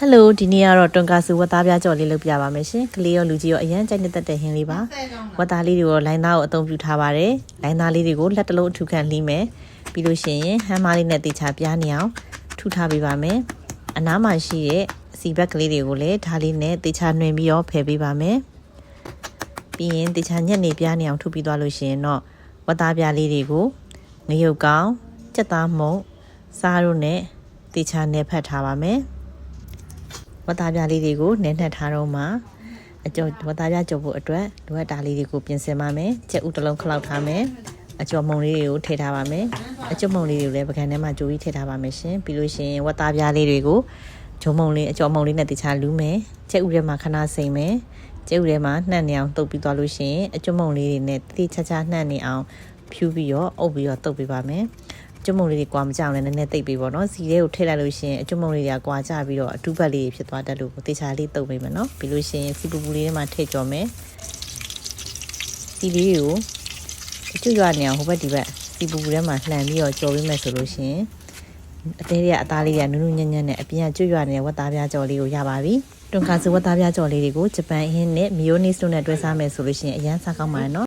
Hello ဒီနေ့ကတော့တွန်ကာစုဝတ်သားပြားကြော်လေးလုပ်ပြပါမယ်ရှင်ကလေးရောလူကြီးရောအရန်ကြိုက်နေတဲ့ဟင်းလေးပါဝတ်သားလေးတွေကိုလိုင်းသားကိုအသုံးပြုထားပါတယ်လိုင်းသားလေးတွေကိုလက်တလုံးအထူခံလှီးမယ်ပြီးလို့ရှိရင်ဟမ်းမလေးနဲ့တေချာပြားနေအောင်ထူထားပေးပါမယ်အနားမှာရှိတဲ့အစီဘက်ကလေးတွေကိုလည်းဓာလေးနဲ့တေချာနှွင်ပြီးတော့ဖယ်ပေးပါမယ်ပြီးရင်တေချာညက်နေပြားနေအောင်ထူပြီးသွားလို့ရှိရင်တော့ဝတ်သားပြားလေးတွေကိုငရုတ်ကောင်းကြက်သားမှုန့်စားတို့နဲ့တေချာနယ်ဖက်ထားပါမယ်ဝတ်သားပြားလေးတွေကိုနည်းနည်းထားတော့မှအကျော်ဝတ်သားပြားကြော်ဖို့အတွက်လိုအပ်တာလေးတွေကိုပြင်ဆင်ပါမယ်ကြက်ဥတစ်လုံးခလောက်ထားမယ်အကျော်မုံလေးတွေကိုထည့်ထားပါမယ်အကျော်မုံလေးတွေကိုလည်းပကံထဲမှာကြိုပြီးထည့်ထားပါမယ်ရှင်ပြီးလို့ရှိရင်ဝတ်သားပြားလေးတွေကိုဂျုံမုံလေးအကျော်မုံလေးနဲ့တခြားလူးမယ်ကြက်ဥထဲမှာခဏစိမ့်မယ်ကြက်ဥထဲမှာနှံ့နေအောင်တုပ်ပြီးသွားလို့ရှိရင်အကျော်မုံလေးတွေနဲ့တိချာချာနှံ့နေအောင်ဖြူပြီးတော့အုပ်ပြီးတော့တုပ်ပေးပါမယ်ကျွတ်မုံလေးတွေကွာမကြောက်လည်းနည်းနည်းတိတ်ပေးပေါ့နော်စီလေးကိုထည့်လိုက်လို့ရှိရင်အကျွတ်မုံလေးတွေကကွာကြပြီးတော့အတူပတ်လေးဖြစ်သွားတတ်လို့တေချာလေးတုပ်ပေးမယ်နော်ပြီးလို့ရှိရင်စီပူပူလေးထဲမှာထည့်ကြော်မယ်စီလေးကိုအကျွတ်ရွာနေအောင်ဟိုဘက်ဒီဘက်စီပူပူထဲမှာလှန်ပြီးတော့ကြော်ပေးမယ်ဆိုလို့ရှိရင်အသေးလေးကအသားလေးကနုနုညံ့ညံ့နဲ့အပြင်ကကျွတ်ရွာနေတဲ့ဝတ်သားပြားကြော်လေးကိုရပါပြီတွန်ကာစဝတ်သားပြားကြော်လေးတွေကိုဂျပန်အင်းနဲ့မီယိုနီစ်တို့နဲ့တွဲစားမယ်ဆိုလို့ရှိရင်အရန်စားကောင်းပါတယ်နော်